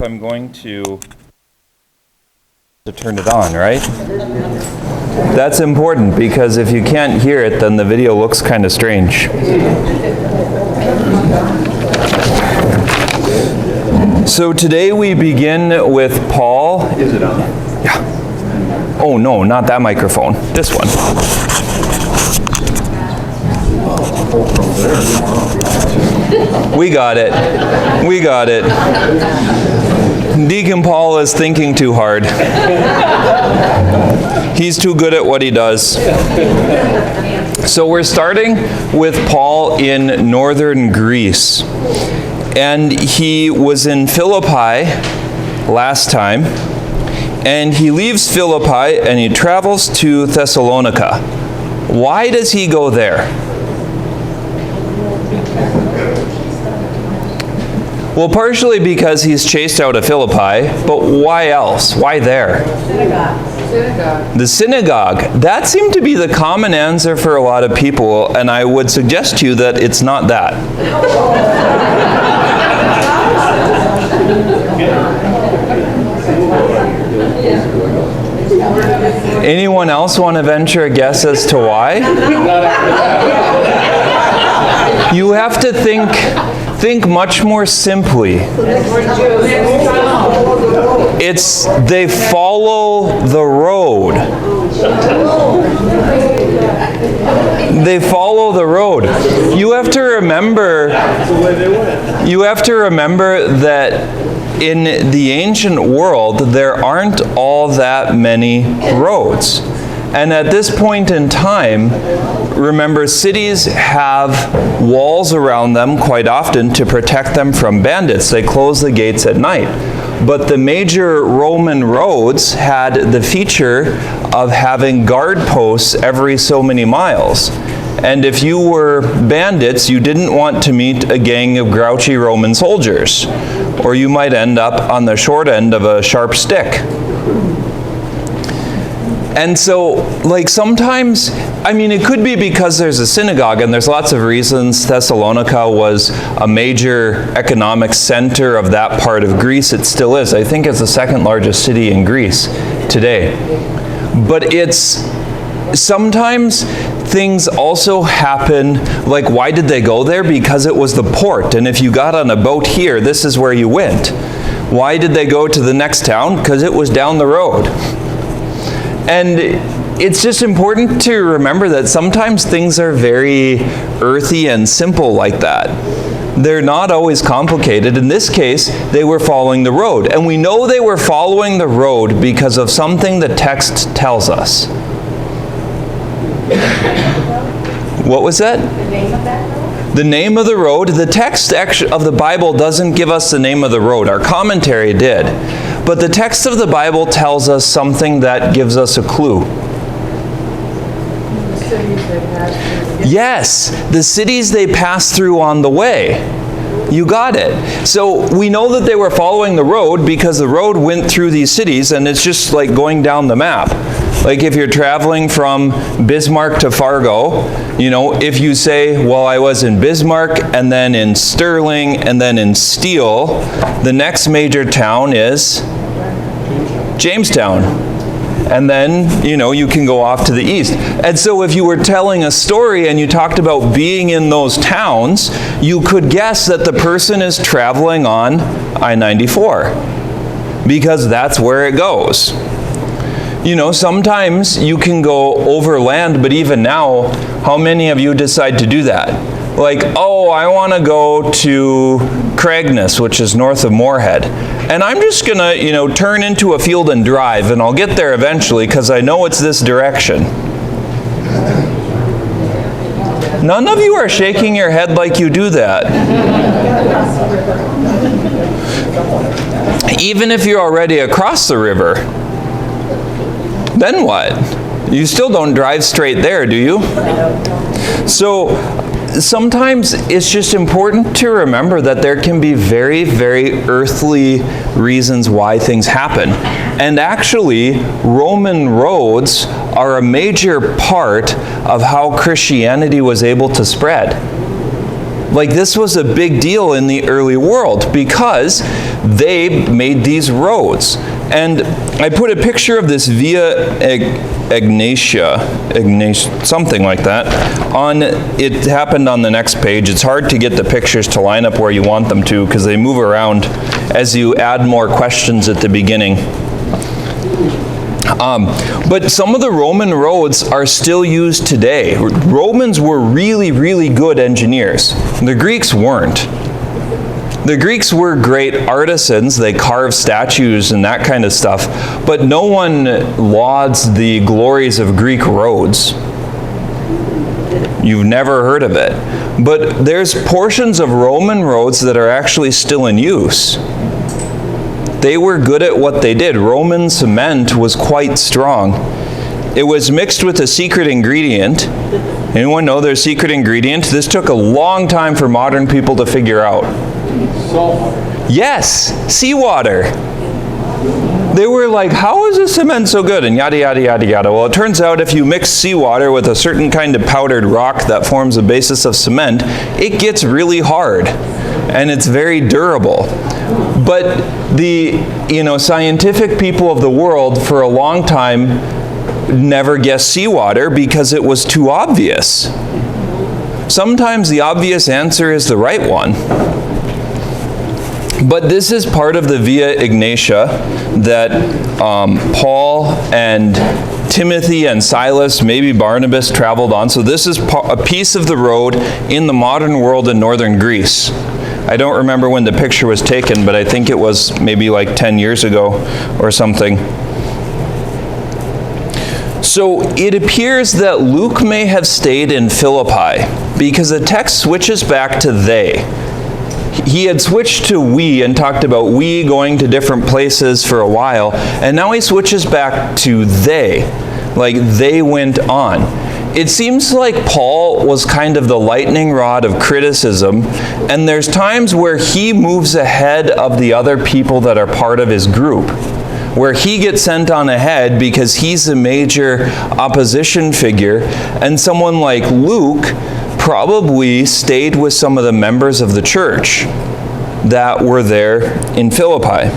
I'm going to turn it on, right? That's important because if you can't hear it, then the video looks kind of strange. So today we begin with Paul. Is it on? Yeah. Oh no, not that microphone. This one. We got it. We got it. Deacon Paul is thinking too hard. He's too good at what he does. So we're starting with Paul in northern Greece. And he was in Philippi last time. And he leaves Philippi and he travels to Thessalonica. Why does he go there? Well, partially because he's chased out of Philippi, but why else? Why there? Synagogue. The synagogue. That seemed to be the common answer for a lot of people, and I would suggest to you that it's not that. Anyone else want to venture a guess as to why? You have to think much more simply. It's they follow the road. They follow the road. You have to remember that in the ancient world there aren't all that many roads. And at this point in time, remember, cities have walls around them quite often to protect them from bandits. They close the gates at night. But the major Roman roads had the feature of having guard posts every so many miles. And if you were bandits, you didn't want to meet a gang of grouchy Roman soldiers, or you might end up on the short end of a sharp stick. And so, sometimes, it could be because there's a synagogue, and there's lots of reasons. Thessalonica was a major economic center of that part of Greece. It still is. I think it's the second largest city in Greece today. But sometimes things also happen, why did they go there? Because it was the port. And if you got on a boat here, this is where you went. Why did they go to the next town? Because it was down the road. And it's just important to remember that sometimes things are very earthy and simple like that. They're not always complicated. In this case, they were following the road. And we know they were following the road because of something the text tells us. What was that? The name of that road? The name of the road. The text of the Bible doesn't give us the name of the road. Our commentary did. But the text of the Bible tells us something that gives us a clue. The cities they passed through. Yes, the cities they passed through on the way. You got it. So we know that they were following the road because the road went through these cities, and it's just like going down the map. Like if you're traveling from Bismarck to Fargo, if you say, well, I was in Bismarck and then in Sterling and then in Steele, the next major town is Jamestown. And then, you can go off to the east. And so if you were telling a story and you talked about being in those towns, you could guess that the person is traveling on I-94 because that's where it goes. Sometimes you can go overland, but even now, how many of you decide to do that? I want to go to Craigness, which is north of Moorhead. And I'm just going to, turn into a field and drive, and I'll get there eventually because I know it's this direction. None of you are shaking your head like you do that. Even if you're already across the river. Then what? You still don't drive straight there, do you? So sometimes it's just important to remember that there can be very, very earthly reasons why things happen. And actually, Roman roads are a major part of how Christianity was able to spread. Like, this was a big deal in the early world because they made these roads. And I put a picture of this Via Egnatia, something like that, it happened on the next page. It's hard to get the pictures to line up where you want them to because they move around as you add more questions at the beginning. But some of the Roman roads are still used today. Romans were really, really good engineers. The Greeks weren't. The Greeks were great artisans. They carved statues and that kind of stuff. But no one lauds the glories of Greek roads. You've never heard of it. But there's portions of Roman roads that are actually still in use. They were good at what they did. Roman cement was quite strong. It was mixed with a secret ingredient. Anyone know their secret ingredient? This took a long time for modern people to figure out. Salt water. Yes, seawater. They were like, how is this cement so good? And yada, yada, yada, yada. Well, it turns out if you mix seawater with a certain kind of powdered rock that forms the basis of cement, it gets really hard. And it's very durable. But the scientific people of the world for a long time never guessed seawater because it was too obvious. Sometimes the obvious answer is the right one. But this is part of the Via Egnatia that Paul and Timothy and Silas, maybe Barnabas, traveled on. So this is a piece of the road in the modern world in northern Greece. I don't remember when the picture was taken, but I think it was maybe like 10 years ago or something. So it appears that Luke may have stayed in Philippi because the text switches back to they. He had switched to we and talked about we going to different places for a while, and now he switches back to they, like they went on. It seems like Paul was kind of the lightning rod of criticism, and there's times where he moves ahead of the other people that are part of his group, where he gets sent on ahead because he's a major opposition figure, and someone like Luke probably stayed with some of the members of the church that were there in Philippi.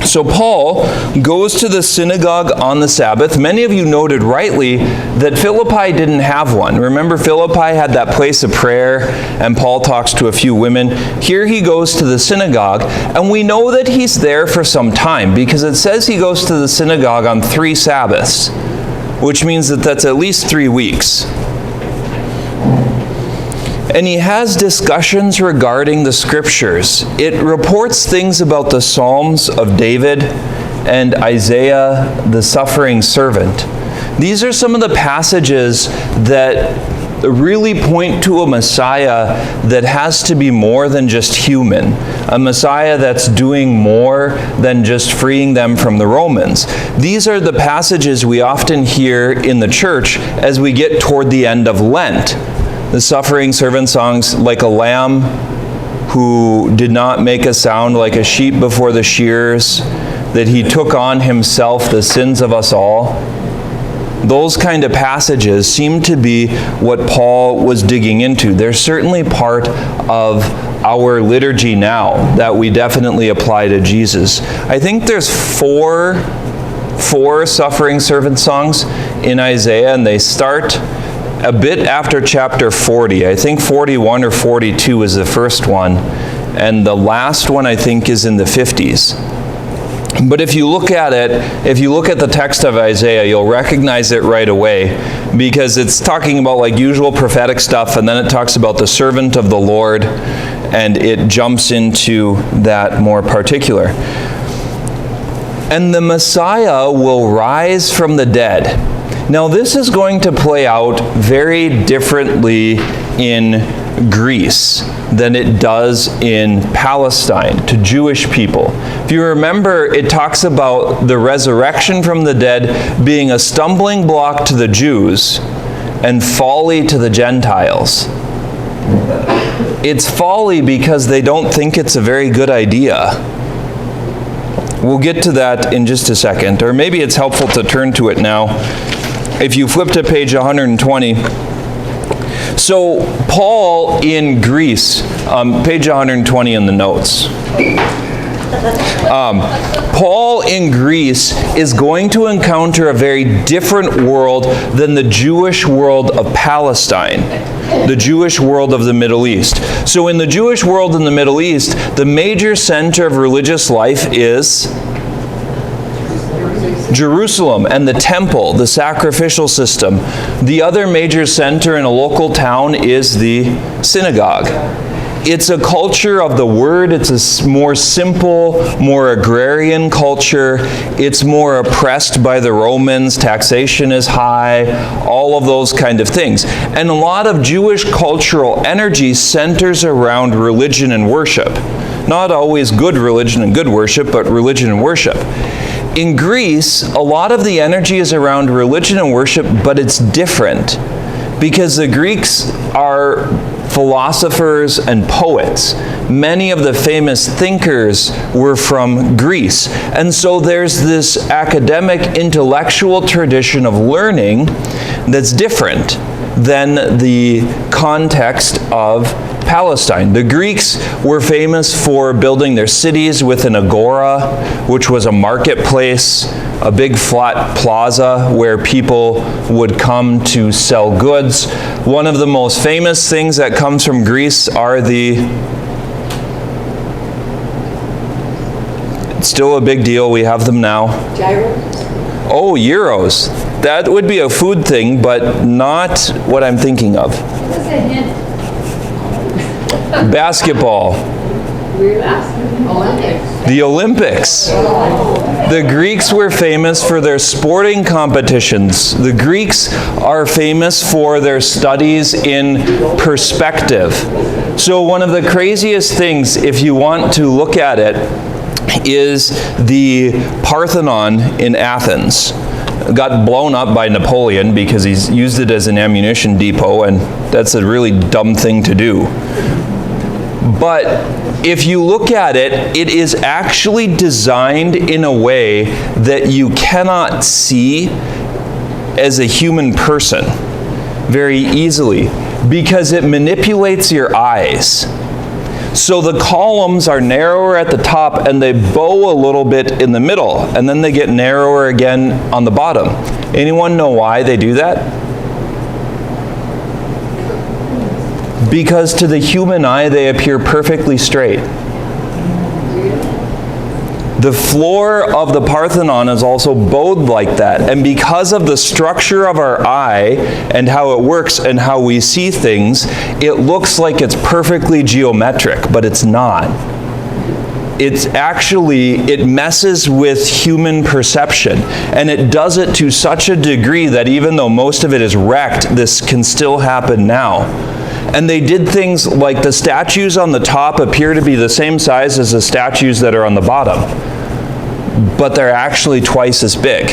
So Paul goes to the synagogue on the Sabbath. Many of you noted rightly that Philippi didn't have one. Remember, Philippi had that place of prayer, and Paul talks to a few women. Here he goes to the synagogue, and we know that he's there for some time because it says he goes to the synagogue on 3 Sabbaths, which means that that's at least 3 weeks. And he has discussions regarding the scriptures. It reports things about the Psalms of David and Isaiah, the suffering servant. These are some of the passages that really point to a Messiah that has to be more than just human. A Messiah that's doing more than just freeing them from the Romans. These are the passages we often hear in the church as we get toward the end of Lent. The suffering servant songs, like a lamb who did not make a sound, like a sheep before the shears, that he took on himself the sins of us all. Those kind of passages seem to be what Paul was digging into. They're certainly part of our liturgy now that we definitely apply to Jesus. I think there's four suffering servant songs in Isaiah, and they start a bit after chapter 40. I think 41 or 42 is the first one, and the last one I think is in the 50s. But if you look at it, if you look at the text of Isaiah, you'll recognize it right away because it's talking about like usual prophetic stuff, and then it talks about the servant of the Lord, and it jumps into that more particular. And the Messiah will rise from the dead. Now this is going to play out very differently in Greece than it does in Palestine to Jewish people. If you remember, it talks about the resurrection from the dead being a stumbling block to the Jews and folly to the Gentiles. It's folly because they don't think it's a very good idea. We'll get to that in just a second, or maybe it's helpful to turn to it now. If you flip to page 120, So Paul in Greece, page 120 in the notes. Paul in Greece is going to encounter a very different world than the Jewish world of Palestine, the Jewish world of the Middle East. So in the Jewish world in the Middle East, the major center of religious life is Jerusalem and the temple, the sacrificial system. The other major center in a local town is the synagogue. It's a culture of the word. It's a more simple, more agrarian culture. It's more oppressed by the Romans. Taxation is high, all of those kind of things. And a lot of Jewish cultural energy centers around religion and worship. Not always good religion and good worship, but religion and worship. In Greece, a lot of the energy is around religion and worship, but it's different because the Greeks are philosophers and poets. Many of the famous thinkers were from Greece. And so there's this academic, intellectual tradition of learning that's different than the context of Palestine. The Greeks were famous for building their cities with an agora, which was a marketplace, a big flat plaza where people would come to sell goods. One of the most famous things that comes from Greece are it's still a big deal, we have them now. Gyros? Oh, gyros. That would be a food thing, but not what I'm thinking of. What's a hint? Basketball. Olympics. The Olympics. The Greeks were famous for their sporting competitions. The Greeks are famous for their studies in perspective. So one of the craziest things, if you want to look at it, is the Parthenon in Athens. Got blown up by Napoleon because he's used it as an ammunition depot, and that's a really dumb thing to do. But if you look at it, it is actually designed in a way that you cannot see as a human person very easily because it manipulates your eyes. So the columns are narrower at the top and they bow a little bit in the middle, and then they get narrower again on the bottom. Anyone know why they do that? Because to the human eye, they appear perfectly straight. The floor of the Parthenon is also bowed like that. And because of the structure of our eye and how it works and how we see things, it looks like it's perfectly geometric, but it's not. It's actually, it messes with human perception. And it does it to such a degree that even though most of it is wrecked, this can still happen now. And they did things like the statues on the top appear to be the same size as the statues that are on the bottom, but they're actually twice as big.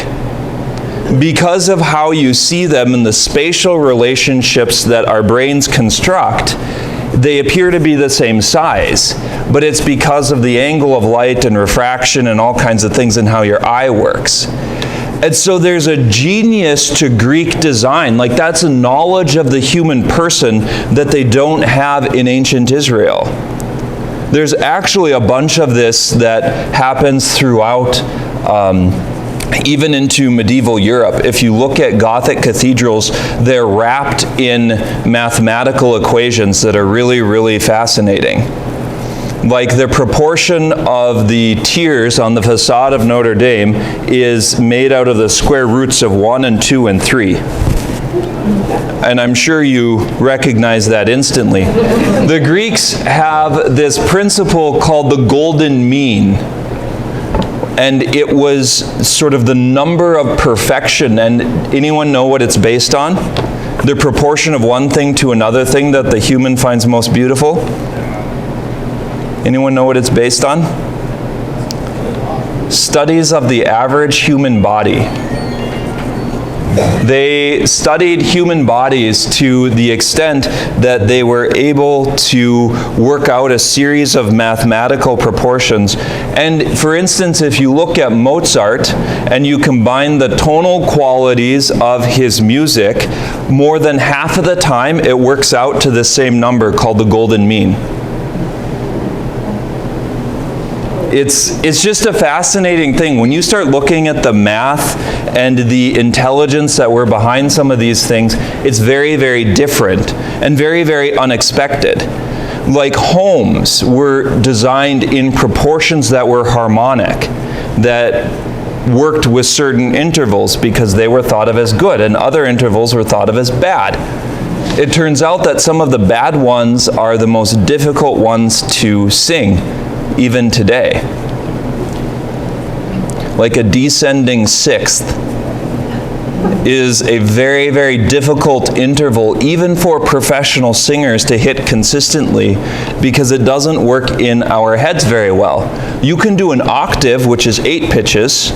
Because of how you see them and the spatial relationships that our brains construct, they appear to be the same size, but it's because of the angle of light and refraction and all kinds of things and how your eye works. And so there's a genius to Greek design. Like, that's a knowledge of the human person that they don't have in ancient Israel. There's actually a bunch of this that happens throughout, even into medieval Europe. If you look at Gothic cathedrals, they're wrapped in mathematical equations that are really, really fascinating. Like the proportion of the tiers on the facade of Notre Dame is made out of the square roots of 1 and 2 and 3. And I'm sure you recognize that instantly. The Greeks have this principle called the golden mean. And it was sort of the number of perfection. And anyone know what it's based on? The proportion of one thing to another thing that the human finds most beautiful? Anyone know what it's based on? Studies of the average human body. They studied human bodies to the extent that they were able to work out a series of mathematical proportions. And for instance, if you look at Mozart and you combine the tonal qualities of his music, more than half of the time it works out to the same number called the golden mean. It's just a fascinating thing. When you start looking at the math and the intelligence that were behind some of these things, it's very, very different and very, very unexpected. Like homes were designed in proportions that were harmonic, that worked with certain intervals because they were thought of as good, and other intervals were thought of as bad. It turns out that some of the bad ones are the most difficult ones to sing, even today. Like a descending sixth is a very, very difficult interval, even for professional singers to hit consistently, because it doesn't work in our heads very well. You can do an octave, which is 8 pitches,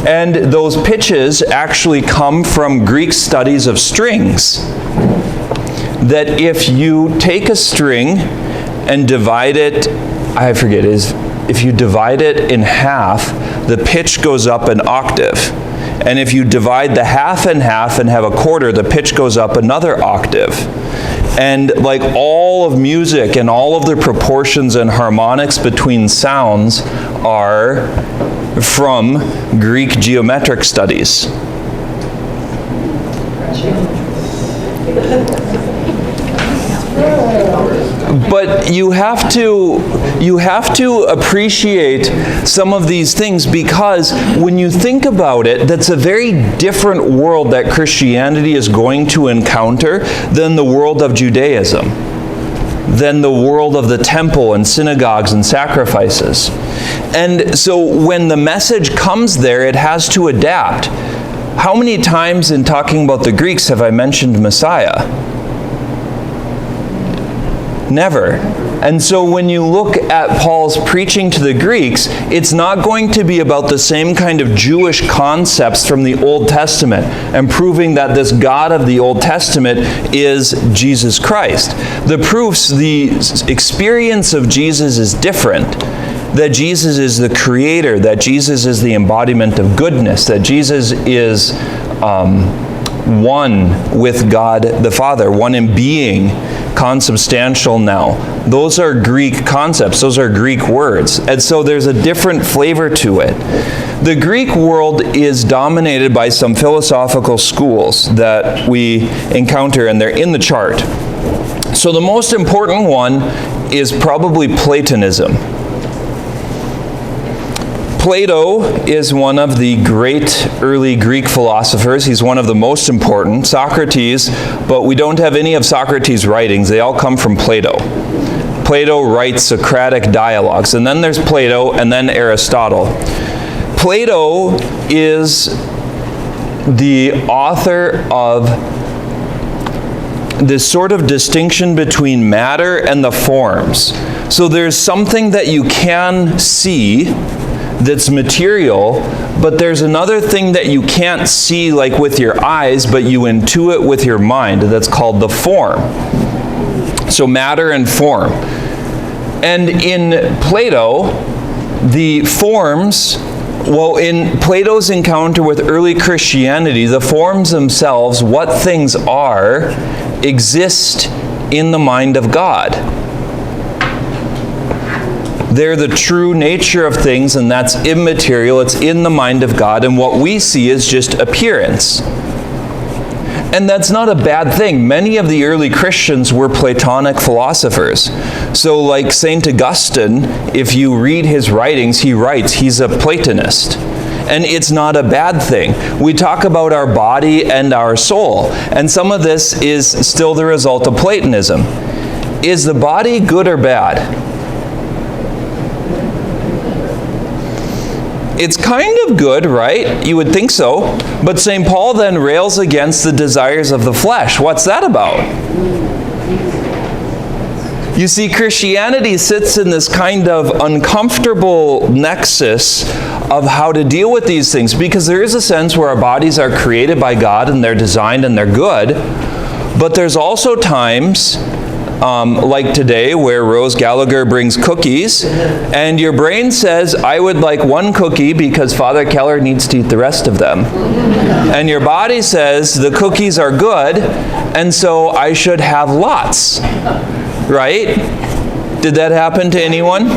and those pitches actually come from Greek studies of strings. That if you take a string and divide it, if you divide it in half, the pitch goes up an octave. And if you divide the half in half and have a quarter, the pitch goes up another octave. And like all of music and all of the proportions and harmonics between sounds are from Greek geometric studies. But you have to appreciate some of these things, because when you think about it, that's a very different world that Christianity is going to encounter than the world of Judaism, than the world of the temple and synagogues and sacrifices. And so when the message comes there, it has to adapt. How many times in talking about the Greeks have I mentioned Messiah? Never. And so when you look at Paul's preaching to the Greeks, it's not going to be about the same kind of Jewish concepts from the Old Testament and proving that this God of the Old Testament is Jesus Christ. The proofs, the experience of Jesus is different. That Jesus is the creator, that Jesus is the embodiment of goodness, that Jesus is one with God the Father, one in being, consubstantial now. Those are Greek concepts. Those are Greek words. And so there's a different flavor to it. The Greek world is dominated by some philosophical schools that we encounter, and they're in the chart. So the most important one is probably Platonism. Plato is one of the great early Greek philosophers. He's one of the most important. Socrates, but we don't have any of Socrates' writings. They all come from Plato. Plato writes Socratic dialogues, and then there's Plato, and then Aristotle. Plato is the author of this sort of distinction between matter and the forms. So there's something that you can see that's material, but there's another thing that you can't see like with your eyes, but you intuit with your mind. That's called the form. So matter and form. And in Plato, the forms, well, in Plato's encounter with early Christianity, the forms themselves, what things are, exist in the mind of God. They're the true nature of things, and that's immaterial. It's in the mind of God, and what we see is just appearance. And that's not a bad thing. Many of the early Christians were Platonic philosophers. So like St. Augustine, if you read his writings, he writes he's a Platonist. And it's not a bad thing. We talk about our body and our soul, and some of this is still the result of Platonism. Is the body good or bad? It's kind of good, right? You would think so. But St. Paul then rails against the desires of the flesh. What's that about? You see, Christianity sits in this kind of uncomfortable nexus of how to deal with these things, because there is a sense where our bodies are created by God and they're designed and they're good, but there's also times like today where Rose Gallagher brings cookies and your brain says, I would like one cookie because Father Keller needs to eat the rest of them. And your body says the cookies are good and so I should have lots. Right? Did that happen to anyone?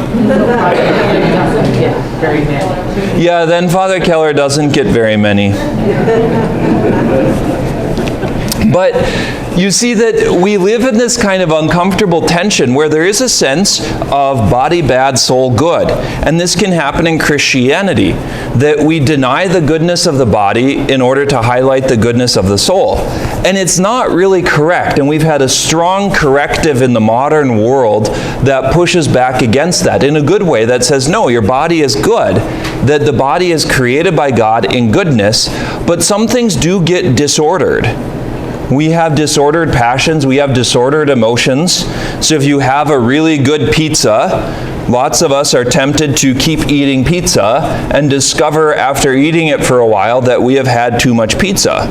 Yeah, then Father Keller doesn't get very many. But you see that we live in this kind of uncomfortable tension where there is a sense of body bad, soul good. And this can happen in Christianity, that we deny the goodness of the body in order to highlight the goodness of the soul. And it's not really correct. And we've had a strong corrective in the modern world that pushes back against that in a good way, that says, no, your body is good, that the body is created by God in goodness, but some things do get disordered. We have disordered passions, we have disordered emotions. So if you have a really good pizza, lots of us are tempted to keep eating pizza and discover after eating it for a while that we have had too much pizza.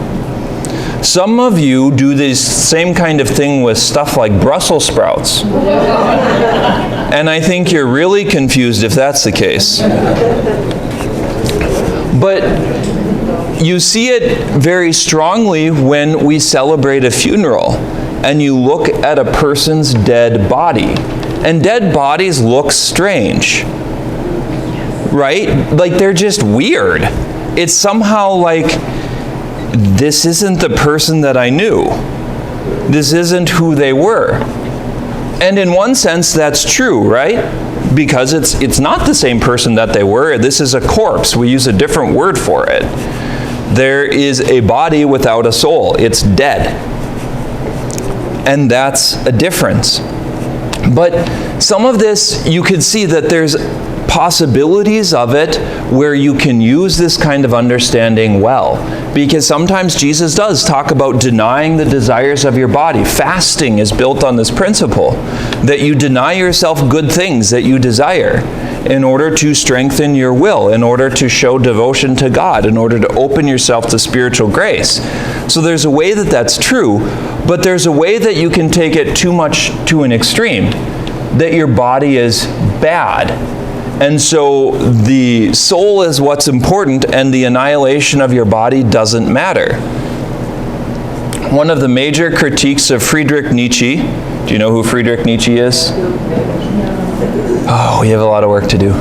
Some of you do this same kind of thing with stuff like Brussels sprouts. And I think you're really confused if that's the case. But you see it very strongly when we celebrate a funeral and you look at a person's dead body. And dead bodies look strange, right? Like they're just weird. It's somehow like, this isn't the person that I knew. This isn't who they were. And in one sense, that's true, right? Because it's not the same person that they were. This is a corpse. We use a different word for it. There is a body without a soul. It's dead. And that's a difference. But some of this, you could see that there's possibilities of it where you can use this kind of understanding well. Because sometimes Jesus does talk about denying the desires of your body. Fasting is built on this principle, that you deny yourself good things that you desire in order to strengthen your will, in order to show devotion to God, in order to open yourself to spiritual grace. So there's a way that that's true, but there's a way that you can take it too much to an extreme, that your body is bad. And so the soul is what's important and the annihilation of your body doesn't matter. One of the major critiques of Friedrich Nietzsche, do you know who Friedrich Nietzsche is? Oh, we have a lot of work to do.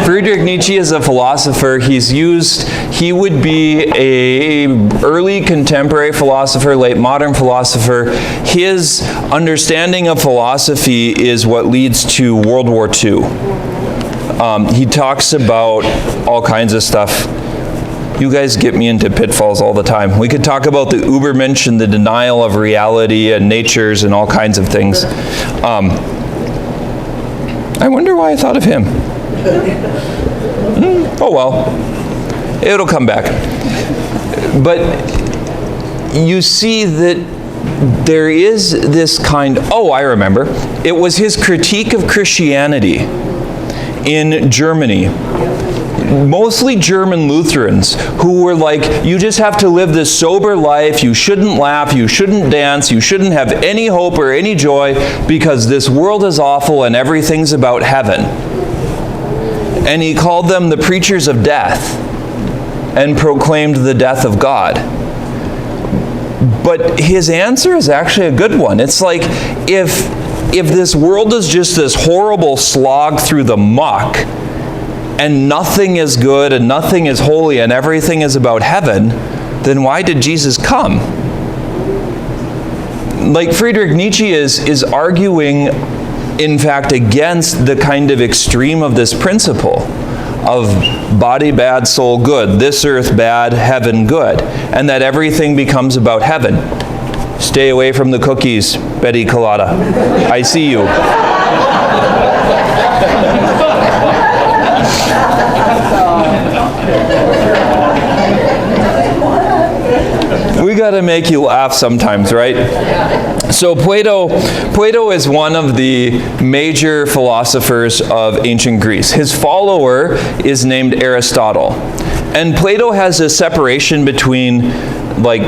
Friedrich Nietzsche is a philosopher. He would be an early contemporary philosopher, late modern philosopher. His understanding of philosophy is what leads to World War II. He talks about all kinds of stuff. You guys get me into pitfalls all the time. We could talk about the Übermensch and the denial of reality and natures and all kinds of things. I wonder why I thought of him. Oh well, it'll come back. But you see that there is this kind, oh, I remember. It was his critique of Christianity in Germany. Mostly German Lutherans who were like, you just have to live this sober life, you shouldn't laugh, you shouldn't dance, you shouldn't have any hope or any joy because this world is awful and everything's about heaven. And he called them the preachers of death and proclaimed the death of God. But his answer is actually a good one. It's like, if this world is just this horrible slog through the muck, and nothing is good and nothing is holy and everything is about heaven, then why did Jesus come? Like Friedrich Nietzsche is arguing, in fact, against the kind of extreme of this principle of body bad, soul good, this earth bad, heaven good, and that everything becomes about heaven. Stay away from the cookies, Betty Colada. I see you. We got to make you laugh sometimes, right? So Plato is one of the major philosophers of ancient Greece. His follower is named Aristotle. And Plato has a separation between like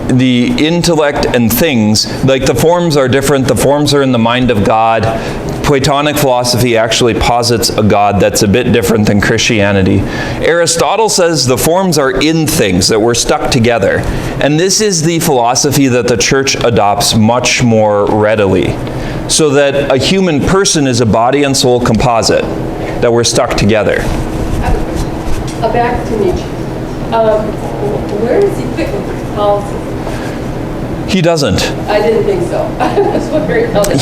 the intellect and things. Like the forms are different. The forms are in the mind of God. Platonic philosophy actually posits a God that's a bit different than Christianity. Aristotle says the forms are in things, that we're stuck together. And this is the philosophy that the church adopts much more readily. So that a human person is a body and soul composite, that we're stuck together. Back to Nietzsche. Where does he fit with Catholicism? He doesn't. I didn't think so. I was wondering how that...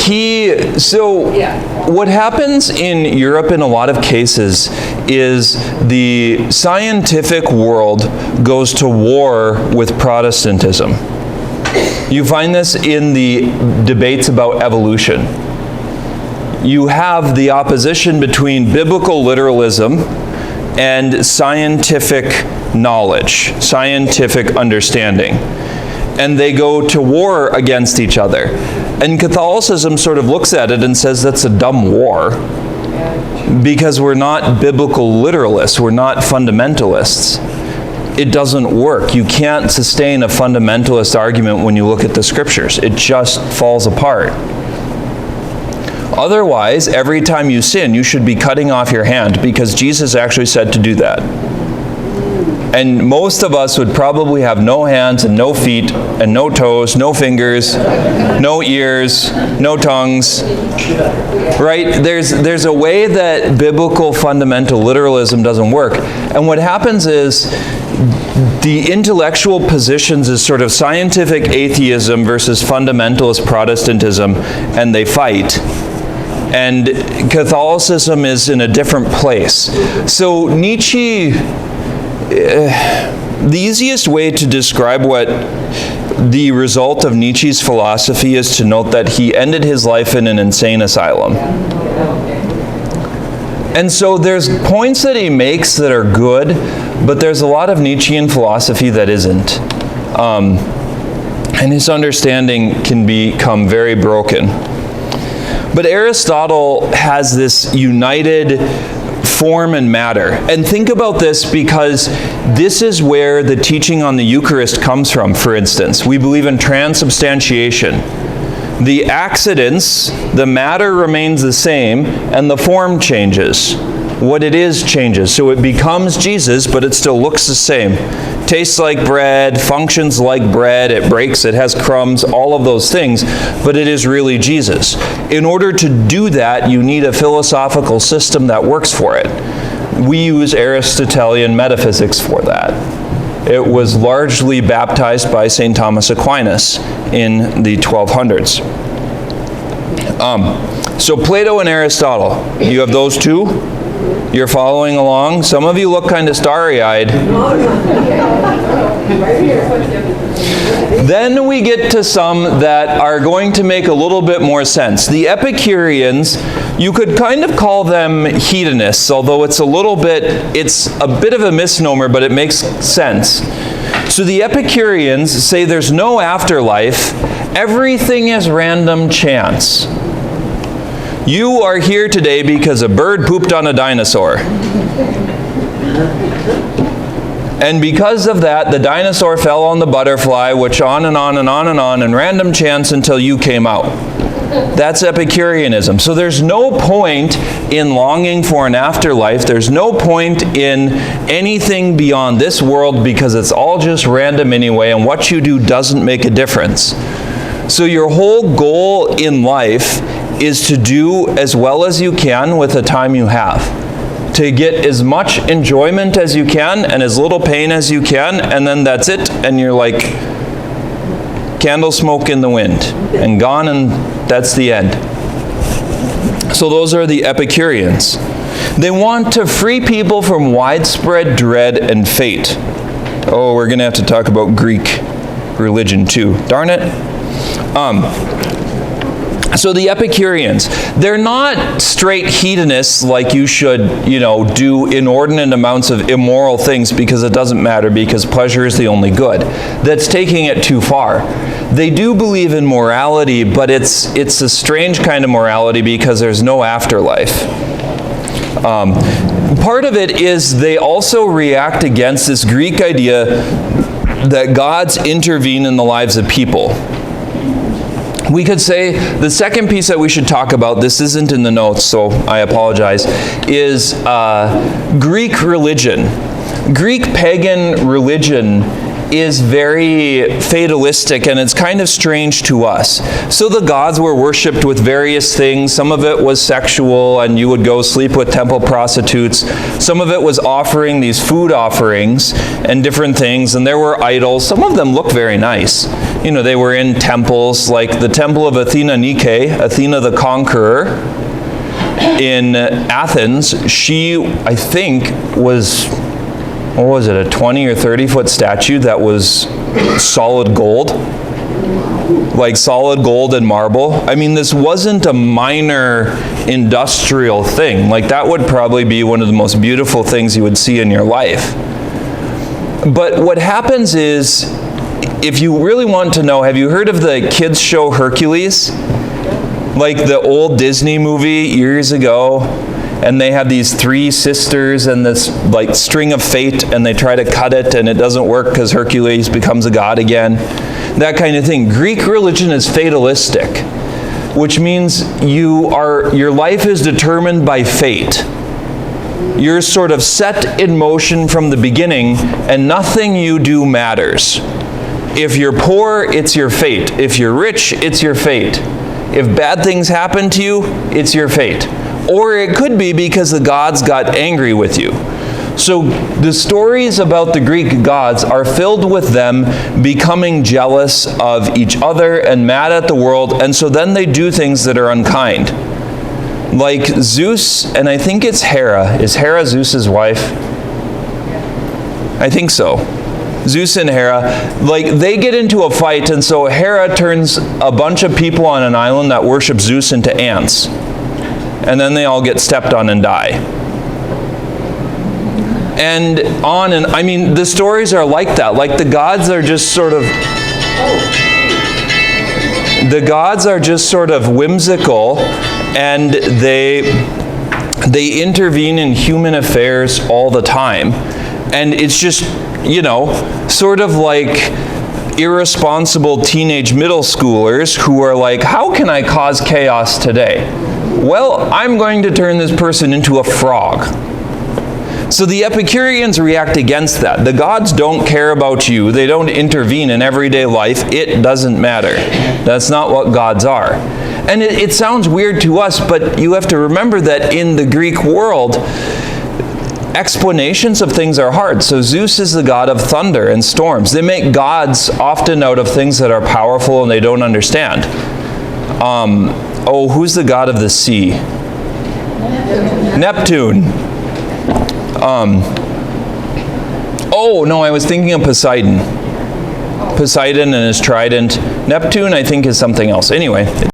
What happens in Europe in a lot of cases is the scientific world goes to war with Protestantism. You find this in the debates about evolution. You have the opposition between biblical literalism and scientific knowledge, scientific understanding. And they go to war against each other. And Catholicism sort of looks at it and says that's a dumb war because we're not biblical literalists, we're not fundamentalists. It doesn't work. You can't sustain a fundamentalist argument when you look at the scriptures. It just falls apart. Otherwise, every time you sin, you should be cutting off your hand because Jesus actually said to do that. And most of us would probably have no hands and no feet and no toes, no fingers, no ears, no tongues. Right? There's a way that biblical fundamental literalism doesn't work. And what happens is the intellectual positions is sort of scientific atheism versus fundamentalist Protestantism, and they fight. And Catholicism is in a different place. So Nietzsche... the easiest way to describe what the result of Nietzsche's philosophy is to note that he ended his life in an insane asylum. And so there's points that he makes that are good, but there's a lot of Nietzschean philosophy that isn't. And his understanding can become very broken. But Aristotle has this united form and matter. And think about this because this is where the teaching on the Eucharist comes from, for instance. We believe in transubstantiation. The accidents, the matter remains the same, and the form changes. What it is changes. So it becomes Jesus, but it still looks the same. Tastes like bread, functions like bread, it breaks, it has crumbs, all of those things, but it is really Jesus. In order to do that, you need a philosophical system that works for it. We use Aristotelian metaphysics for that. It was largely baptized by St. Thomas Aquinas in the 1200s. So Plato and Aristotle, you have those two? You're following along? Some of you look kind of starry-eyed. Then we get to some that are going to make a little bit more sense. The Epicureans, you could kind of call them hedonists, although it's a bit of a misnomer, but it makes sense. So the Epicureans say there's no afterlife. Everything is random chance. You are here today because a bird pooped on a dinosaur. And because of that, the dinosaur fell on the butterfly, which on and on and on and on, and random chance until you came out. That's Epicureanism. So there's no point in longing for an afterlife. There's no point in anything beyond this world because it's all just random anyway, and what you do doesn't make a difference. So your whole goal in life is to do as well as you can with the time you have. To get as much enjoyment as you can and as little pain as you can, and then that's it, and you're like candle smoke in the wind, and gone, and that's the end. So those are the Epicureans. They want to free people from widespread dread and fate. Oh, we're going to have to talk about Greek religion too. Darn it. So the Epicureans, they're not straight hedonists like you should, do inordinate amounts of immoral things because it doesn't matter because pleasure is the only good. That's taking it too far. They do believe in morality, but it's a strange kind of morality because there's no afterlife. Part of it is they also react against this Greek idea that gods intervene in the lives of people. We could say the second piece that we should talk about, this isn't in the notes, so I apologize, is Greek religion. Greek pagan religion is very fatalistic, and it's kind of strange to us. So the gods were worshipped with various things. Some of it was sexual, and you would go sleep with temple prostitutes. Some of it was offering these food offerings and different things, and there were idols. Some of them looked very nice. They were in temples, like the temple of Athena Nike, Athena the Conqueror, in Athens. She, I think, was... what was it, a 20 or 30 foot statue that was solid gold? Like solid gold and marble. I mean, this wasn't a minor industrial thing. Like that would probably be one of the most beautiful things you would see in your life. But what happens is, if you really want to know, have you heard of the kids show Hercules? Like the old Disney movie years ago? And they have these three sisters and this like string of fate, and they try to cut it and it doesn't work because Hercules becomes a god again. That kind of thing. Greek religion is fatalistic, which means your life is determined by fate. You're sort of set in motion from the beginning, and nothing you do matters. If you're poor, it's your fate. If you're rich, it's your fate. If bad things happen to you, it's your fate. Or it could be because the gods got angry with you. So the stories about the Greek gods are filled with them becoming jealous of each other and mad at the world, and so then they do things that are unkind. Like Zeus, and I think it's Hera. Is Hera Zeus's wife? I think so. Zeus and Hera, like they get into a fight, and so Hera turns a bunch of people on an island that worship Zeus into ants. And then they all get stepped on and die. And I mean, the stories are like that. Like the gods are just sort of whimsical, and they intervene in human affairs all the time. And it's just, sort of like irresponsible teenage middle schoolers who are like, how can I cause chaos today? Well, I'm going to turn this person into a frog. So the Epicureans react against that. The gods don't care about you. They don't intervene in everyday life. It doesn't matter. That's not what gods are. And it sounds weird to us, but you have to remember that in the Greek world, explanations of things are hard. So Zeus is the god of thunder and storms. They make gods often out of things that are powerful and they don't understand. Who's the god of the sea? Neptune. I was thinking of Poseidon. Poseidon and his trident. Neptune, I think, is something else. Anyway.